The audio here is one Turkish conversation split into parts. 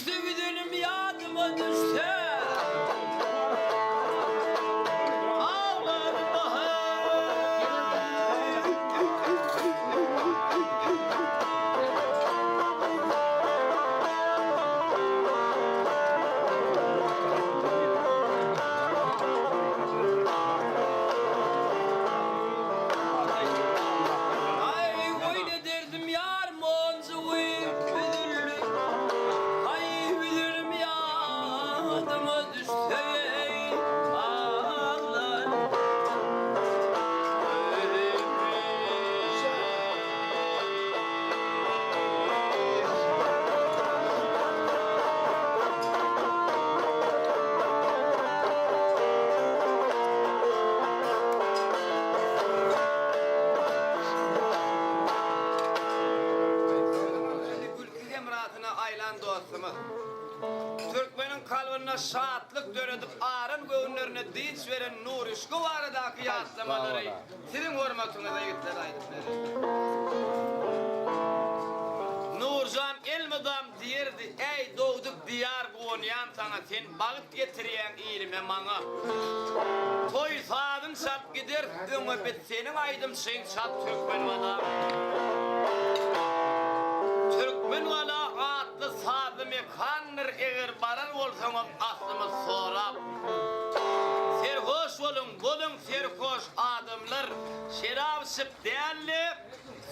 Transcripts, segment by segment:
düştü bir dönüm yadıma düştü. Ağladım Türkmenin kalbine şahatlık dönedip ağrın göğünlerine dinç veren nur ışkı varadaki yaslamaları sizin hürmetinize yitler aydıkları. Nurcan ilmidam diyerdi, ey doğduk diyar buğunayan sana sen bağıt getiriyen ilime mana. Toy sadın şat gider, ömü bit senin aydım sen şat Türkmen adam. Türkmen vala atlı sazı mekandır eğer barar olsanız aslımız sorap. Serhoş olun serhoş adımlar. Şerab şıp değerli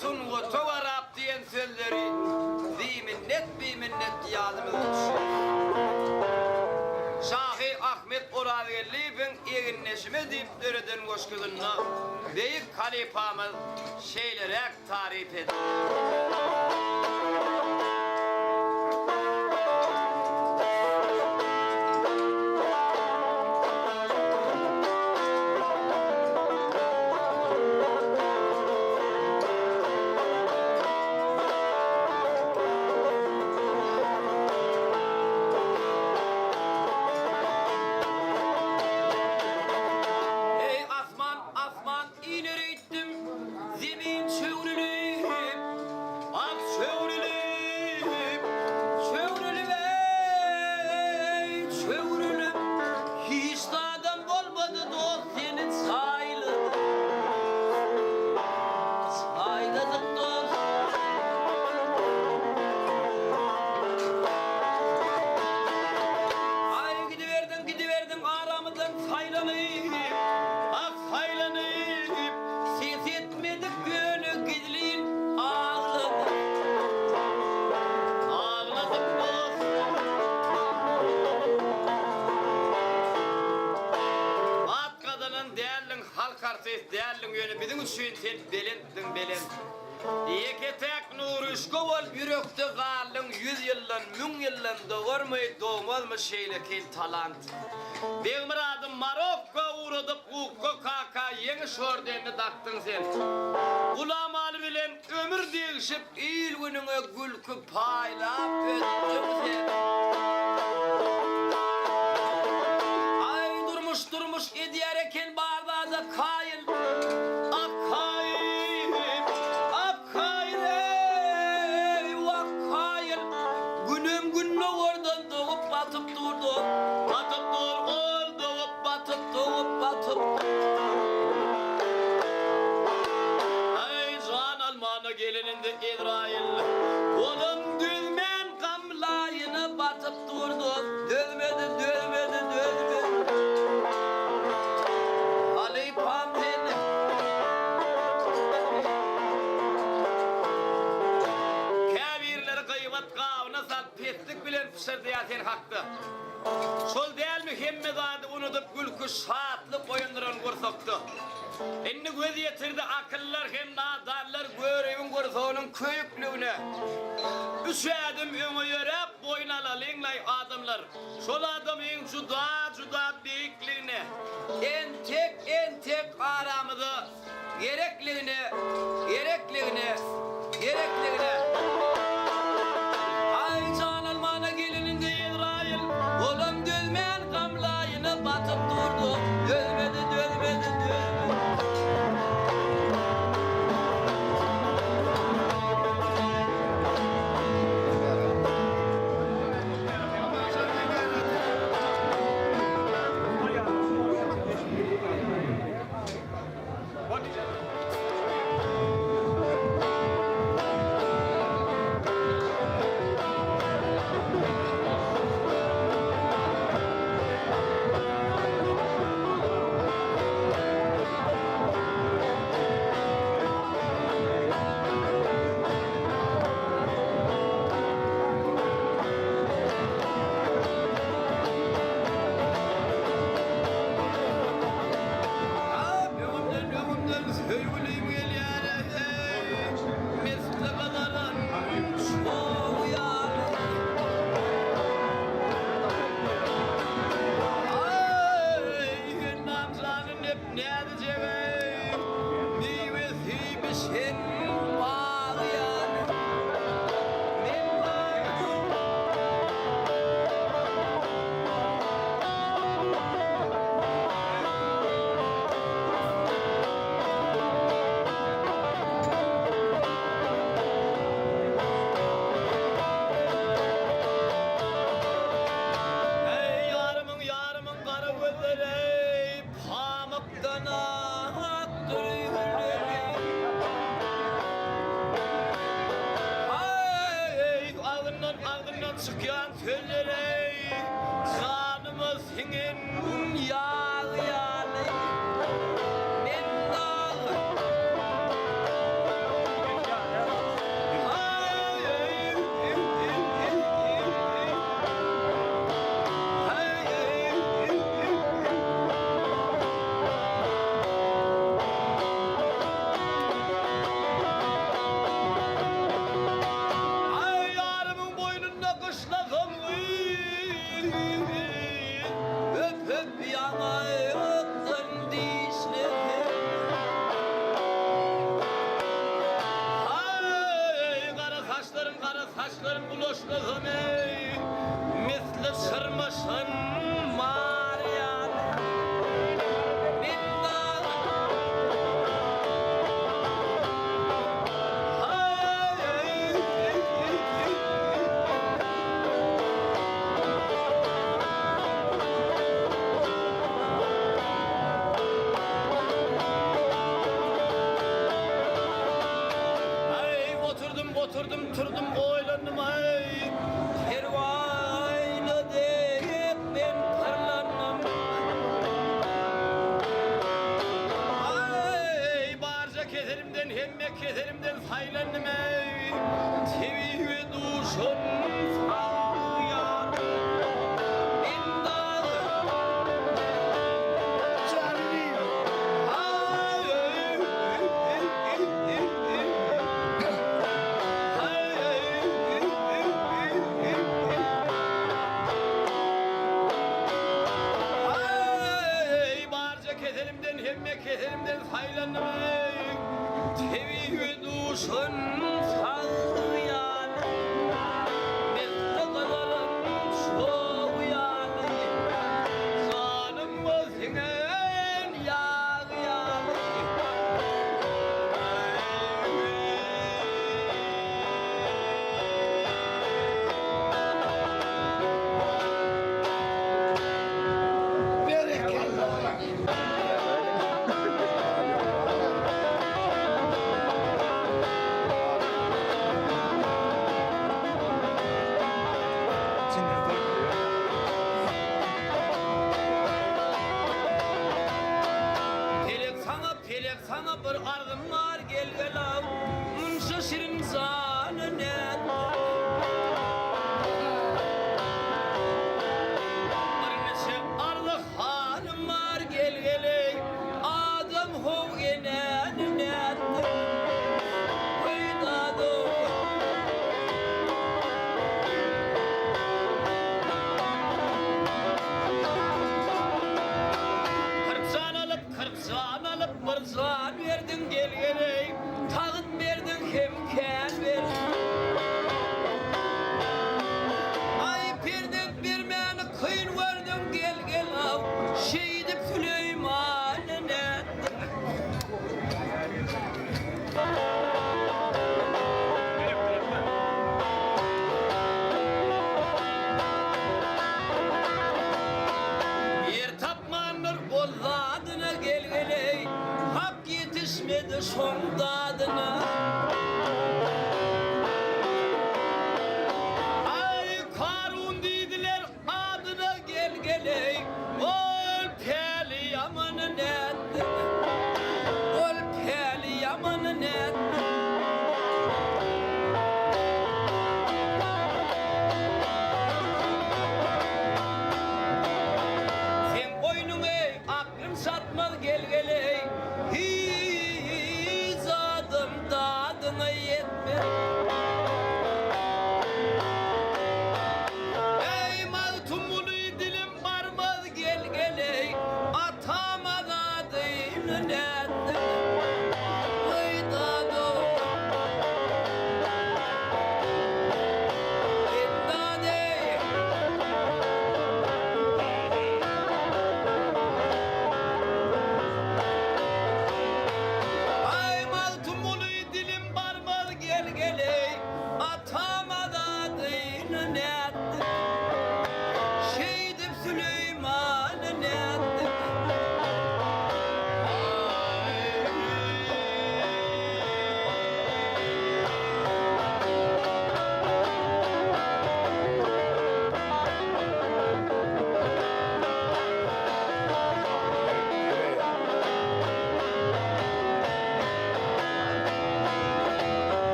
sungu çoğarap diyen sözleri biminnet yazımız. Şahi Ahmet Oravelli'nin eginleşimi deyip döreden koşkudunna büyük kalifamız şeylerek tarif edin. Değerli yönü bizim için sen belin. Yeketek nur ışkı ol yürekte kalın 100 yıllan 1000 yıllan doğurmayı doğmaz şeyle kel talant. Benim adım Marokko uğradıp ukko kaka yeni şordenini taktın sen. Ulamalı bilen ömür değişip il gününe gülkü paylap öttüm sen. Ay durmuş ediyereken bardağda kayıl. Batıp ay can almana gelininde İsrail onun düzmen kamlayını batıp durdu dözmedi Ali Pampen kabirler kıymet kavna sat pestik bilen pişirdi ya sen hakkı. Sol değil mi hemmedadı unutup gülkü şahatlı boyunduran korsoktu. Inni göz yetirdi akıllar hem nadarlar görevin korsoğunun köyüklüğüne. Üç adım ömü yörep boynalı linglay adımlar. Sol adamın juda büyüklüğüne. En tek aramızı gerekliğine. Ay can almana gelinin de İsrail. Oğlum dözmeyen kamlayını batıp durdu. Dözmedi. köllere canımız hingen yağ men dağı ay yarımın boynunda kışladım öp öp yanağın dişleri ay kara saçların bulaşladım ey misli sırmışın Marian minna ay oturdum turdum oylandım ay kervayla deyip ben parlandım ay barca keserimden hemme keserimden saylandım ey tevi ve duşun sağlayan ben dağı ay barca keserimden hemme keserimden saylandım ey tevi ve duşun sağlayan mesle kadarım soğuyan canım özünen yağıyan Pelek sana bir argın var gel gel av Mınca şirin zanı net Bir neçe arlık hanım var gel gel ey Adam hov genen net Hıydadı Kırpsan alıp mırzan verdin gel gel ey Tağıt verdin hemken ver ay pirdek bir meni kıyın verdin gel gel av Şehidip Süleyman'ın et yer tapmanır bol zadına gel gel ey Hak yetişmedi sonda